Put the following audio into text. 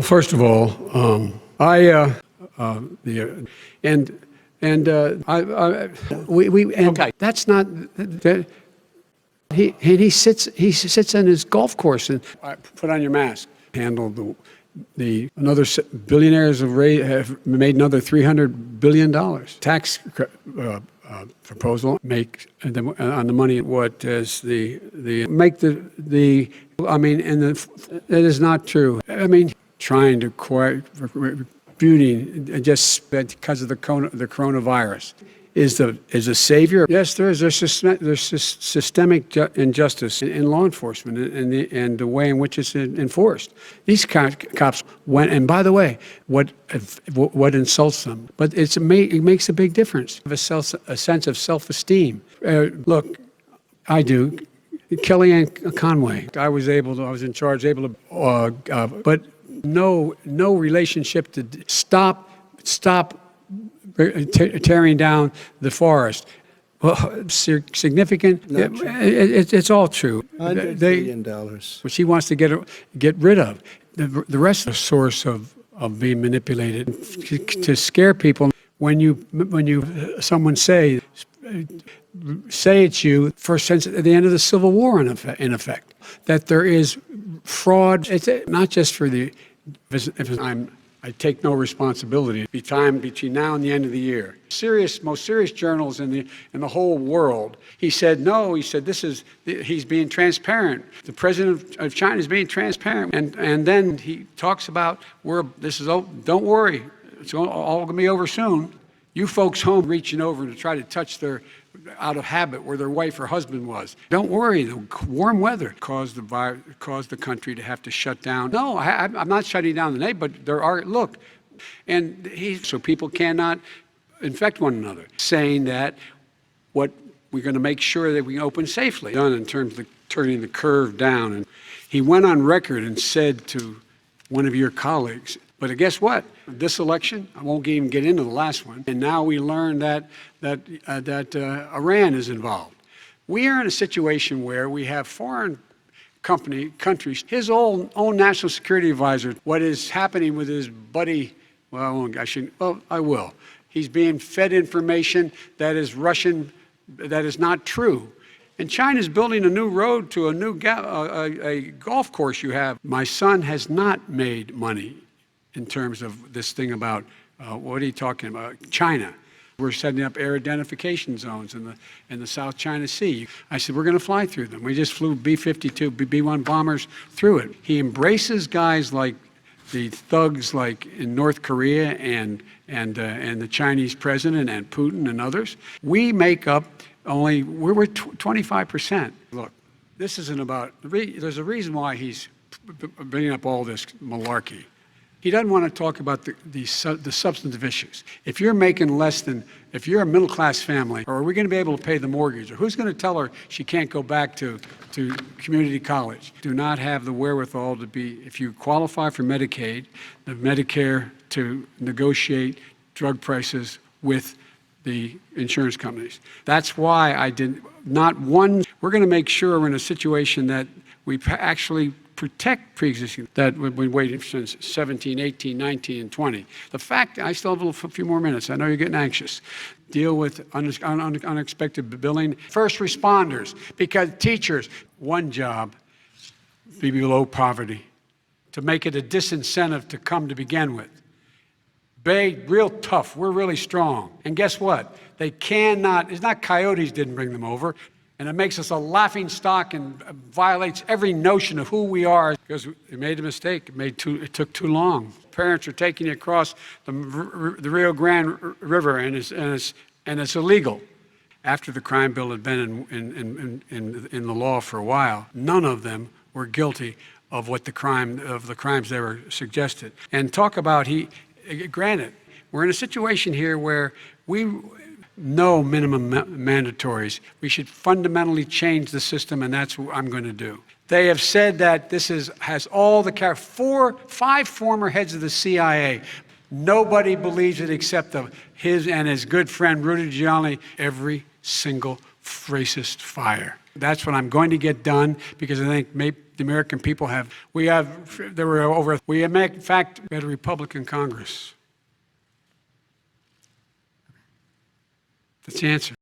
Well, first of all, Okay. That's not that. He sits on his golf course and put on your mask. Handle another billionaires have made another $300 billion tax proposal on the money. What is it is not true. I mean, trying to refuting just because of the coronavirus is a savior. Yes, there's systemic injustice in law enforcement and the way in which it's enforced. These cops went, and by the way, what insults them, but it makes a big difference. A sense of self-esteem. Look, I do. Kellyanne Conway. I was in charge, but no relationship to stop tearing down the forest. Well, significant. It's all true. $100 billion. Which he wants to get rid of. The rest of the source of being manipulated to scare people. When someone say it's you, since at the end of the Civil War in effect, that there is fraud. It's not just for I take no responsibility. Between now and the end of the year. Most serious journals in the whole world. He said no. He said he's being transparent. The president of China is being transparent, and then he talks about don't worry, it's all going to be over soon. You folks home reaching over to try to touch out of habit where their wife or husband was. Don't worry, the warm weather caused the country to have to shut down. No, I'm not shutting down the nation, but there are, look, and so people cannot infect one another. Saying that we're going to make sure that we open safely. Done in terms of turning the curve down. And he went on record and said to one of your colleagues, but guess what? This election, I won't even get into the last one, and now we learn that Iran is involved. We are in a situation where we have foreign countries, his own national security advisor, what is happening with his buddy, I will. He's being fed information that is Russian, that is not true. And China's building a new road to a golf course you have. My son has not made money in terms of this thing about, what are you talking about? China. We're setting up air identification zones in the South China Sea. I said, we're going to fly through them. We just flew B-52, B-1 bombers through it. He embraces guys like the thugs like in North Korea and the Chinese president and Putin and others. We make up we're 25%. Look, this isn't about, there's a reason why he's bringing up all this malarkey. He doesn't want to talk about the substantive issues. If you're making if you're a middle-class family, or are we going to be able to pay the mortgage? Or who's going to tell her she can't go back to community college? Do not have the wherewithal if you qualify for Medicaid, the Medicare, to negotiate drug prices with the insurance companies. That's why we're going to make sure we're in a situation that we actually protect pre-existing that we've been waiting since 17, 18, 19, and 20. The fact, I still have a few more minutes. I know you're getting anxious. Deal with unexpected billing. First responders, because teachers, one job, be below poverty, to make it a disincentive to come to begin with. Real tough. We're really strong. And guess what? They cannot, it's not coyotes didn't bring them over. And it makes us a laughing stock and violates every notion of who we are because we made a mistake. It took too long. Parents are taking it across the Rio Grande River, and it's illegal. After the crime bill had been in the law for a while, none of them were guilty of the crimes they were suggested. And talk about granted, we're in a situation here where no minimum mandatories. We should fundamentally change the system, and that's what I'm going to do. They have said that this has all the 5 former heads of the CIA. Nobody believes it except his and his good friend Rudy Giuliani. Every single racist fire. That's what I'm going to get done because I think maybe the American people have. In fact, we had a Republican Congress. That's the answer.